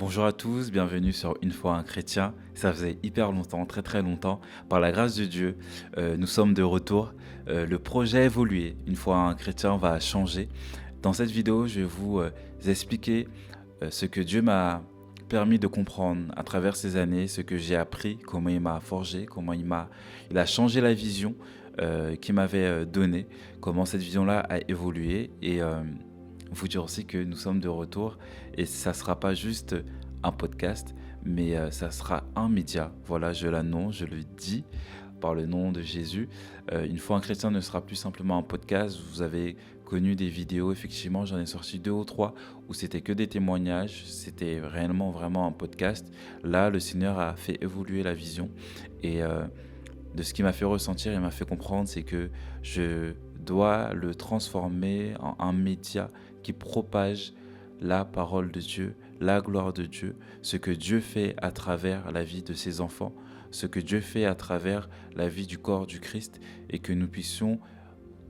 Bonjour à tous, bienvenue sur Une fois un chrétien. Ça faisait hyper longtemps, très très longtemps. Par la grâce de Dieu, nous sommes de retour. Le projet a évolué. Une fois un chrétien va changer. Dans cette vidéo, je vais vous expliquer ce que Dieu m'a permis de comprendre à travers ces années, ce que j'ai appris, comment il m'a forgé, comment il a changé la vision qu'il m'avait donnée, comment cette vision-là a évolué et vous dire aussi que nous sommes de retour et ça ne sera pas juste un podcast, mais ça sera un média. Voilà, je l'annonce, je le dis par le nom de Jésus. Une fois un chrétien ne sera plus simplement un podcast. Vous avez connu des vidéos, effectivement, j'en ai sorti 2 ou 3 où c'était que des témoignages, c'était réellement vraiment un podcast. Là, le Seigneur a fait évoluer la vision et de ce qu'il m'a fait ressentir et m'a fait comprendre, c'est que je dois le transformer en un média qui propage la parole de Dieu, la gloire de Dieu, ce que Dieu fait à travers la vie de ses enfants, ce que Dieu fait à travers la vie du corps du Christ, et que nous puissions,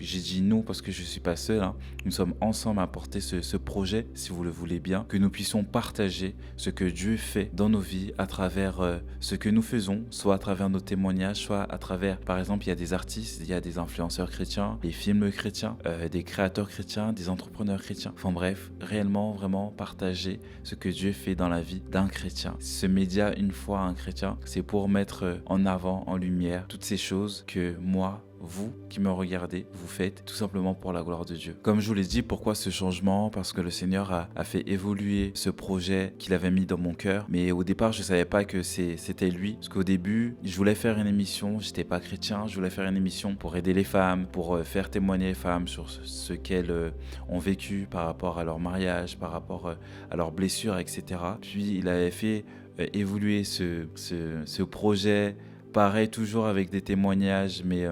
j'ai dit nous parce que je ne suis pas seul, hein. Nous sommes ensemble à porter ce projet, si vous le voulez bien, que nous puissions partager ce que Dieu fait dans nos vies à travers ce que nous faisons, soit à travers nos témoignages, soit à travers, par exemple, il y a des artistes, il y a des influenceurs chrétiens, des films chrétiens, des créateurs chrétiens, des entrepreneurs chrétiens. Enfin bref, réellement, vraiment partager ce que Dieu fait dans la vie d'un chrétien. Ce média, une fois un chrétien, c'est pour mettre en avant, en lumière, toutes ces choses que moi, vous qui me regardez, vous faites tout simplement pour la gloire de Dieu. Comme je vous l'ai dit, pourquoi ce changement? Parce que le Seigneur a fait évoluer ce projet qu'il avait mis dans mon cœur. Mais au départ, je ne savais pas que c'était lui. Parce qu'au début, je voulais faire une émission, je n'étais pas chrétien, je voulais faire une émission pour aider les femmes, pour faire témoigner les femmes sur ce qu'elles ont vécu par rapport à leur mariage, par rapport à leurs blessures, etc. Puis il avait fait évoluer ce projet. Pareil, toujours avec des témoignages, mais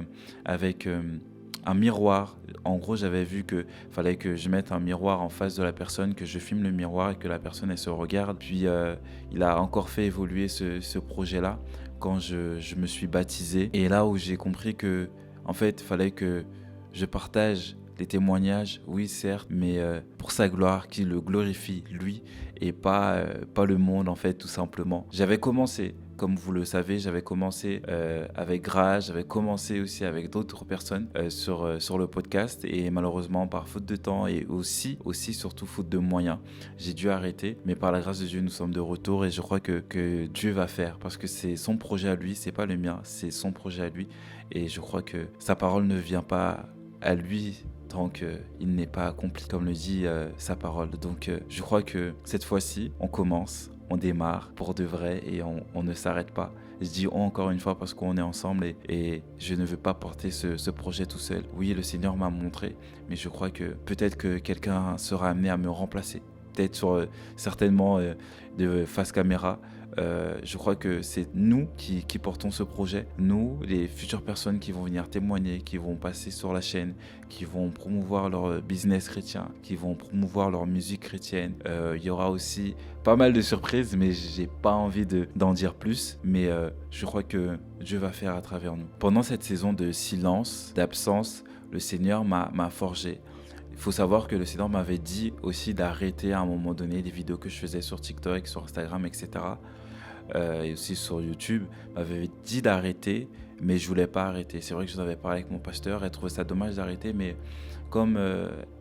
avec un miroir. En gros, j'avais vu qu'il fallait que je mette un miroir en face de la personne, que je filme le miroir et que la personne, elle se regarde. Puis, il a encore fait évoluer ce projet-là quand je me suis baptisé. Et là où j'ai compris que, en fait, il fallait que je partage les témoignages, oui, certes, mais pour sa gloire, qui le glorifie, lui, et pas le monde, en fait, tout simplement. J'avais commencé, comme vous le savez, j'avais commencé avec Grage, j'avais commencé aussi avec d'autres personnes sur le podcast, et malheureusement, par faute de temps et aussi surtout faute de moyens, j'ai dû arrêter. Mais par la grâce de Dieu, nous sommes de retour et je crois que Dieu va faire, parce que c'est son projet à lui, c'est pas le mien, c'est son projet à lui, et je crois que sa parole ne vient pas à lui tant qu'il n'est pas accompli, comme le dit sa parole. Donc je crois que cette fois-ci, on commence, on démarre pour de vrai et on ne s'arrête pas. Je dis on encore une fois parce qu'on est ensemble et je ne veux pas porter ce projet tout seul. Oui, le Seigneur m'a montré, mais je crois que peut-être que quelqu'un sera amené à me remplacer. Peut-être certainement de face caméra. Je crois que c'est nous qui portons ce projet. Nous, les futures personnes qui vont venir témoigner, qui vont passer sur la chaîne, qui vont promouvoir leur business chrétien, qui vont promouvoir leur musique chrétienne. Il y aura aussi pas mal de surprises, mais j'ai pas envie d'en dire plus. Mais je crois que Dieu va faire à travers nous. Pendant cette saison de silence, d'absence, le Seigneur m'a forgé. Il faut savoir que le Seigneur m'avait dit aussi d'arrêter à un moment donné les vidéos que je faisais sur TikTok, sur Instagram, etc. Et aussi sur YouTube, m'avait dit d'arrêter, mais je voulais pas arrêter. C'est vrai que j'en avais parlé avec mon pasteur, elle trouvait ça dommage d'arrêter, mais comme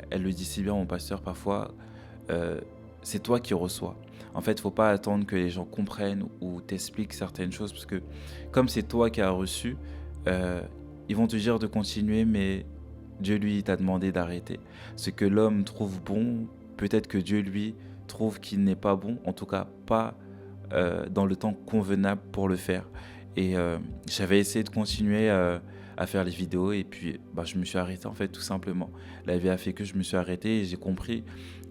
elle le dit si bien, mon pasteur, parfois, c'est toi qui reçois. En fait, il ne faut pas attendre que les gens comprennent ou t'expliquent certaines choses, parce que comme c'est toi qui as reçu, ils vont te dire de continuer, mais Dieu, lui, t'a demandé d'arrêter. Ce que l'homme trouve bon, peut-être que Dieu, lui, trouve qu'il n'est pas bon, en tout cas pas dans le temps convenable pour le faire. Et j'avais essayé de continuer à faire les vidéos et puis je me suis arrêté en fait tout simplement. La vie a fait que je me suis arrêté et j'ai compris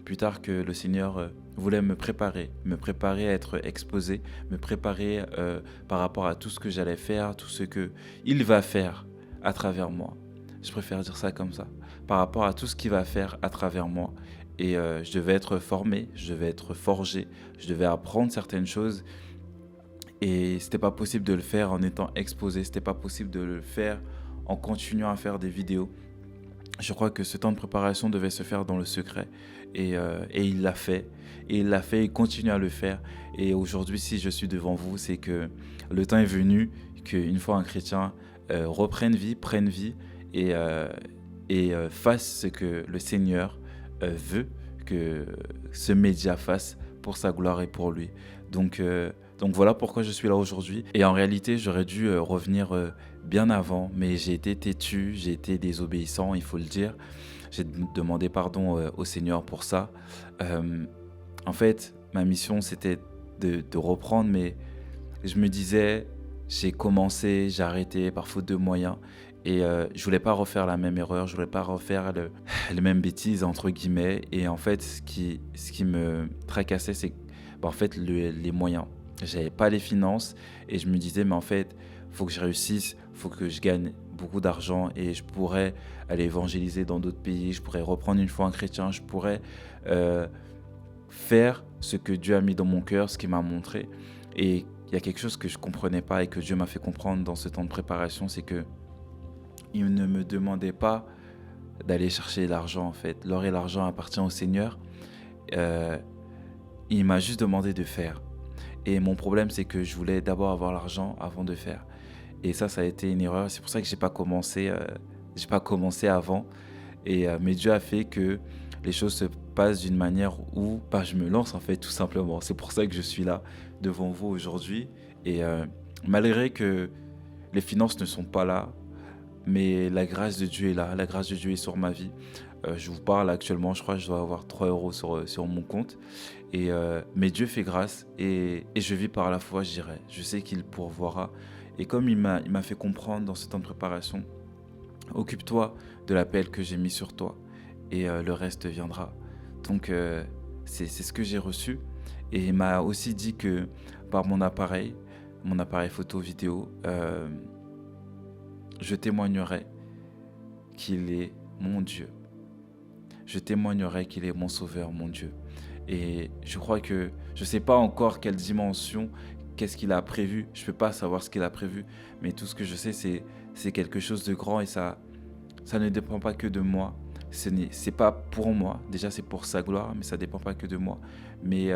plus tard que le Seigneur voulait me préparer à être exposé, me préparer par rapport à tout ce que j'allais faire, tout ce qu'il va faire à travers moi. Je préfère dire ça comme ça. Par rapport à tout ce qu'il va faire à travers moi. Et je devais être formé, je devais être forgé, je devais apprendre certaines choses. Et c'était pas possible de le faire en étant exposé, c'était pas possible de le faire en continuant à faire des vidéos. Je crois que ce temps de préparation devait se faire dans le secret et il l'a fait. Et il l'a fait, il continue à le faire. Et aujourd'hui, si je suis devant vous, c'est que le temps est venu qu'une fois un chrétien reprenne vie, prenne vie et, fasse ce que le Seigneur veut que ce média fasse pour sa gloire et pour lui. Donc, euh, donc voilà pourquoi je suis là aujourd'hui. Et en réalité, j'aurais dû revenir bien avant, mais j'ai été têtu, j'ai été désobéissant, il faut le dire. J'ai demandé pardon au Seigneur pour ça. Euh, En fait, ma mission, c'était de reprendre, mais je me disais, j'ai commencé, j'ai arrêté par faute de moyens. Et je voulais pas refaire la même erreur, je voulais pas refaire les mêmes bêtises, entre guillemets. Et en fait, ce qui me tracassait, c'est bah, en fait, les moyens. J'avais pas les finances et je me disais, mais en fait, faut que je réussisse, faut que je gagne beaucoup d'argent et je pourrais aller évangéliser dans d'autres pays, je pourrais reprendre une foi en chrétien, je pourrais euh, faire ce que Dieu a mis dans mon cœur, ce qu'il m'a montré. Et il y a quelque chose que je comprenais pas et que Dieu m'a fait comprendre dans ce temps de préparation, c'est que il ne me demandait pas d'aller chercher l'argent en fait. L'or et l'argent appartient au Seigneur. Euh, il m'a juste demandé de faire. Et mon problème, c'est que je voulais d'abord avoir l'argent avant de faire. Et ça a été une erreur. C'est pour ça que j'ai pas commencé avant. Mais Dieu a fait que les choses se passent d'une manière où bah, je me lance en fait tout simplement. C'est pour ça que je suis là devant vous aujourd'hui. Et malgré que les finances ne sont pas là, mais la grâce de Dieu est là, la grâce de Dieu est sur ma vie. Je vous parle actuellement, je crois que je dois avoir 3 euros sur mon compte. Mais Dieu fait grâce et je vis par la foi, je dirais. Je sais qu'il pourvoira. Et comme il m'a fait comprendre dans ce temps de préparation, occupe-toi de l'appel que j'ai mis sur toi et le reste viendra. Donc c'est ce que j'ai reçu. Et il m'a aussi dit que par mon appareil photo vidéo, je témoignerai qu'il est mon Dieu. Je témoignerai qu'il est mon sauveur, mon Dieu. Et je crois que je ne sais pas encore quelle dimension, qu'est-ce qu'il a prévu. Je ne peux pas savoir ce qu'il a prévu. Mais tout ce que je sais, c'est quelque chose de grand et ça ne dépend pas que de moi. C'est pas pour moi. Déjà, c'est pour sa gloire, mais ça ne dépend pas que de moi. Mais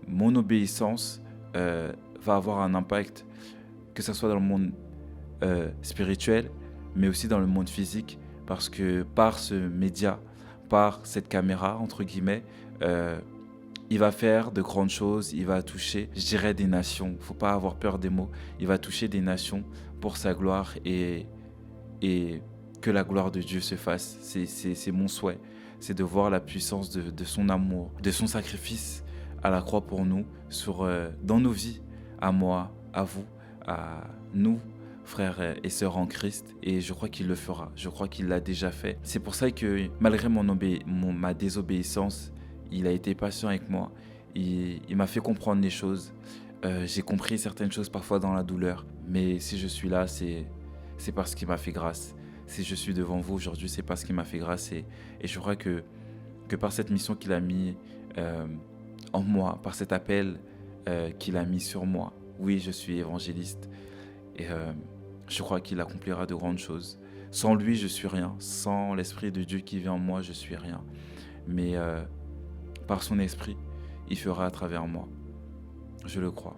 mon obéissance va avoir un impact, que ce soit dans le monde spirituel, mais aussi dans le monde physique, parce que par ce média, par cette caméra, entre guillemets, euh, il va faire de grandes choses, il va toucher, je dirais, des nations. Faut pas avoir peur des mots. Il va toucher des nations pour sa gloire et que la gloire de Dieu se fasse. C'est mon souhait. C'est de voir la puissance de son amour, de son sacrifice à la croix pour nous, dans nos vies, à moi, à vous, à nous, frères et sœurs en Christ. Et je crois qu'il le fera. Je crois qu'il l'a déjà fait. C'est pour ça que malgré ma désobéissance, il a été patient avec moi. Il m'a fait comprendre les choses. J'ai compris certaines choses parfois dans la douleur. Mais si je suis là, c'est parce qu'il m'a fait grâce. Si je suis devant vous aujourd'hui, c'est parce qu'il m'a fait grâce. Et je crois que par cette mission qu'il a mis en moi, par cet appel qu'il a mis sur moi, oui, je suis évangéliste. Et je crois qu'il accomplira de grandes choses. Sans lui, je suis rien. Sans l'Esprit de Dieu qui vit en moi, je suis rien. Mais par son esprit, il fera à travers moi. Je le crois.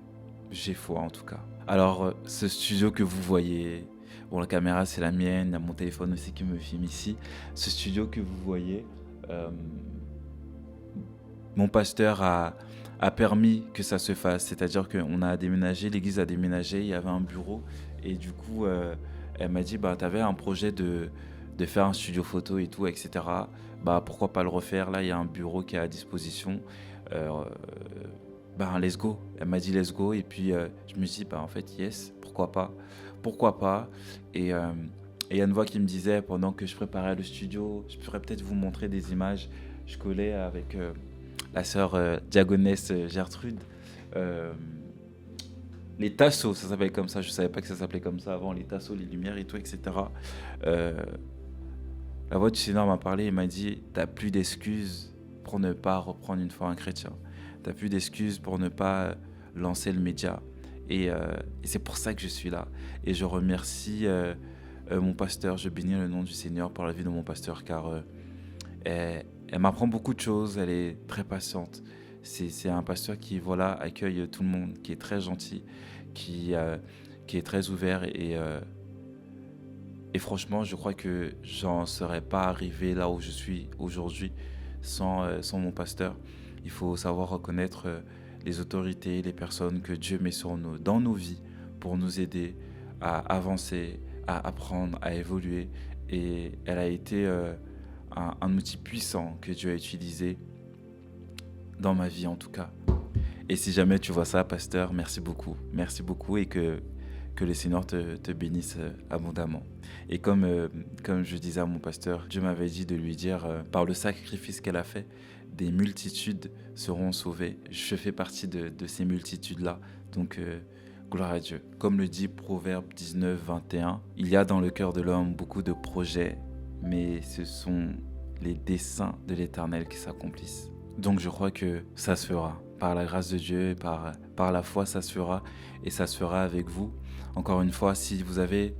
J'ai foi en tout cas. Alors, ce studio que vous voyez, bon, la caméra c'est la mienne, il y a mon téléphone aussi qui me filme ici. Ce studio que vous voyez, euh, mon pasteur a permis que ça se fasse. C'est-à-dire qu'on a déménagé, l'église a déménagé, il y avait un bureau. Et du coup, elle m'a dit, bah, tu avais un projet de faire un studio photo et tout, etc. Bah, pourquoi pas le refaire? Là, il y a un bureau qui est à disposition. Euh, bah, let's go. Elle m'a dit, let's go. Et puis, je me suis dit, bah, en fait, yes, pourquoi pas? Pourquoi pas? Et il y a une voix qui me disait, pendant que je préparais le studio, je pourrais peut-être vous montrer des images. Je collais avec la sœur diagonesse Gertrude. Euh, les tasseaux, ça s'appelle comme ça. Je savais pas que ça s'appelait comme ça avant. Les tasseaux, les lumières et tout, etc. Euh, la voix du Seigneur m'a parlé et m'a dit, t'as plus d'excuses pour ne pas reprendre une foi un chrétien. T'as plus d'excuses pour ne pas lancer le média. Et c'est pour ça que je suis là. Et je remercie mon pasteur, je bénis le nom du Seigneur pour la vie de mon pasteur, car elle m'apprend beaucoup de choses, elle est très patiente. C'est un pasteur qui, voilà, accueille tout le monde, qui est très gentil, qui, euh, qui est très ouvert et franchement, je crois que j'en serais pas arrivé là où je suis aujourd'hui sans mon pasteur. Il faut savoir reconnaître les autorités, les personnes que Dieu met dans nos vies pour nous aider à avancer, à apprendre, à évoluer. Et elle a été un outil puissant que Dieu a utilisé dans ma vie en tout cas. Et si jamais tu vois ça, pasteur, merci beaucoup. Merci beaucoup et que le Seigneur te bénisse abondamment. Et comme je disais à mon pasteur, Dieu m'avait dit de lui dire, par le sacrifice qu'elle a fait, des multitudes seront sauvées. Je fais partie de ces multitudes-là. Donc, gloire à Dieu. Comme le dit Proverbe 19, 21, il y a dans le cœur de l'homme beaucoup de projets, mais ce sont les desseins de l'Éternel qui s'accomplissent. Donc, je crois que ça se fera. Par la grâce de Dieu, par la foi, ça se fera. Et ça se fera avec vous. Encore une fois, si vous avez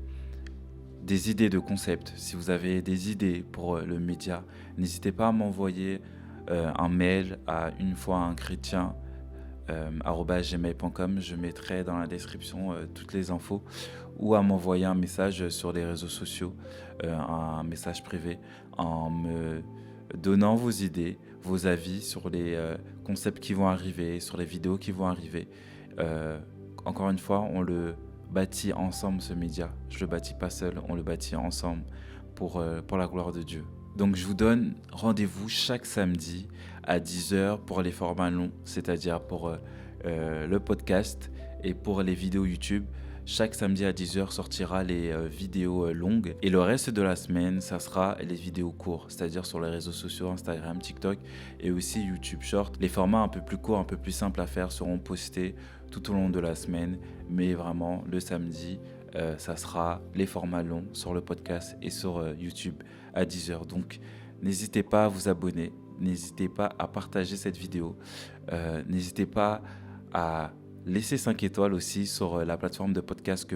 des idées de concepts, si vous avez des idées pour le média, n'hésitez pas à m'envoyer un mail à une fois un chrétien @gmail.com. Je mettrai dans la description toutes les infos ou à m'envoyer un message sur les réseaux sociaux, un message privé en me donnant vos idées, vos avis sur les concepts qui vont arriver, sur les vidéos qui vont arriver. Encore une fois, on le bâtit ensemble ce média. Je le bâtis pas seul, on le bâtit ensemble pour la gloire de Dieu. Donc je vous donne rendez-vous chaque samedi à 10h pour les formats longs, c'est-à-dire pour le podcast et pour les vidéos YouTube. Chaque samedi à 10h sortira les vidéos longues et le reste de la semaine, ça sera les vidéos courtes, c'est-à-dire sur les réseaux sociaux, Instagram, TikTok et aussi YouTube Short. Les formats un peu plus courts, un peu plus simples à faire seront postés tout au long de la semaine, mais vraiment le samedi, ça sera les formats longs sur le podcast et sur YouTube à 10h. Donc n'hésitez pas à vous abonner, n'hésitez pas à partager cette vidéo, n'hésitez pas à laisser 5 étoiles aussi sur la plateforme de podcast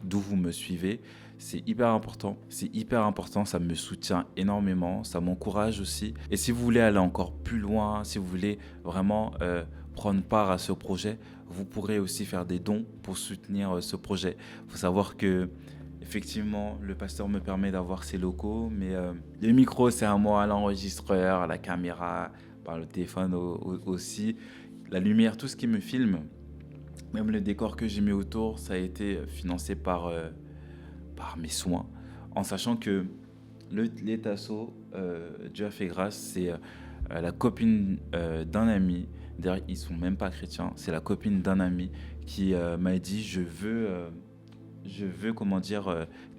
d'où vous me suivez. C'est hyper important, ça me soutient énormément, ça m'encourage aussi. Et si vous voulez aller encore plus loin, si vous voulez vraiment prendre part à ce projet, vous pourrez aussi faire des dons pour soutenir ce projet. Il faut savoir que effectivement, le pasteur me permet d'avoir ses locaux, mais le micro, c'est à moi, l'enregistreur, la caméra, le téléphone aussi, la lumière, tout ce qui me filme. Même le décor que j'ai mis autour, ça a été financé par mes soins. En sachant que les tasseaux, Dieu a fait grâce, c'est la copine d'un ami. D'ailleurs, ils sont même pas chrétiens. C'est la copine d'un ami qui m'a dit je veux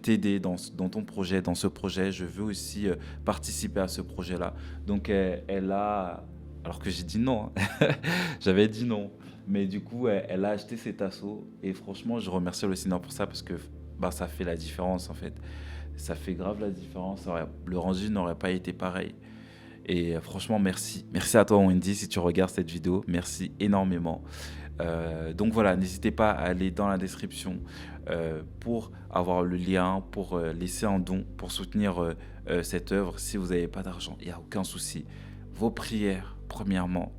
t'aider dans ton projet, dans ce projet. Je veux aussi participer à ce projet-là. Donc, elle a... Alors que j'ai dit non. J'avais dit non. Mais du coup, elle a acheté ces tasseaux. Et franchement, je remercie le Seigneur pour ça parce que ça fait la différence, en fait. Ça fait grave la différence. Le rendu n'aurait pas été pareil. Et franchement, merci. Merci à toi, Wendy, si tu regardes cette vidéo. Merci énormément. Donc voilà, n'hésitez pas à aller dans la description pour avoir le lien, pour laisser un don, pour soutenir cette œuvre. Si vous n'avez pas d'argent, il n'y a aucun souci. Vos prières, premièrement,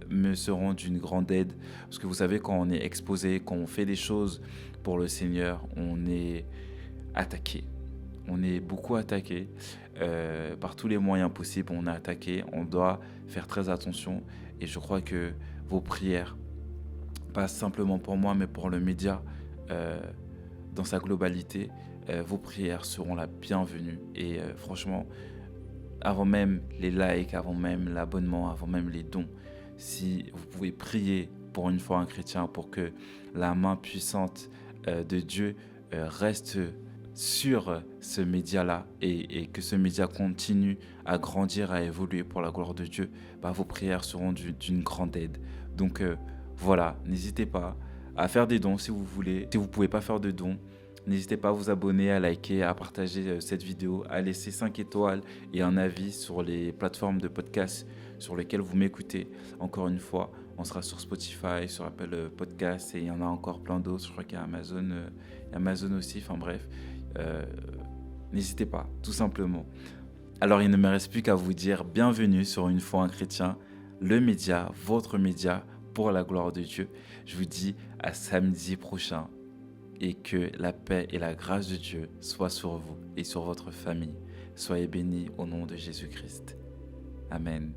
me seront d'une grande aide. Parce que vous savez, quand on est exposé, quand on fait des choses pour le Seigneur, on est attaqué. On est beaucoup attaqué par tous les moyens possibles. On est attaqué, on doit faire très attention. Et je crois que vos prières, pas simplement pour moi, mais pour le média dans sa globalité, vos prières seront la bienvenue. Et franchement, avant même les likes, avant même l'abonnement, avant même les dons, si vous pouvez prier pour une foi un chrétien, pour que la main puissante de Dieu reste sur ce média-là et que ce média continue à grandir, à évoluer pour la gloire de Dieu, vos prières seront d'une grande aide. Donc voilà, n'hésitez pas à faire des dons si vous voulez. Si vous ne pouvez pas faire de dons, n'hésitez pas à vous abonner, à liker, à partager cette vidéo, à laisser 5 étoiles et un avis sur les plateformes de podcast sur lesquelles vous m'écoutez. Encore une fois, on sera sur Spotify, sur Apple Podcast et il y en a encore plein d'autres. Je crois qu'il y a Amazon aussi. Enfin bref, euh, n'hésitez pas, tout simplement. Alors, il ne me reste plus qu'à vous dire bienvenue sur Une foi un chrétien, le média, votre média pour la gloire de Dieu. Je vous dis à samedi prochain et que la paix et la grâce de Dieu soient sur vous et sur votre famille. Soyez bénis au nom de Jésus-Christ. Amen.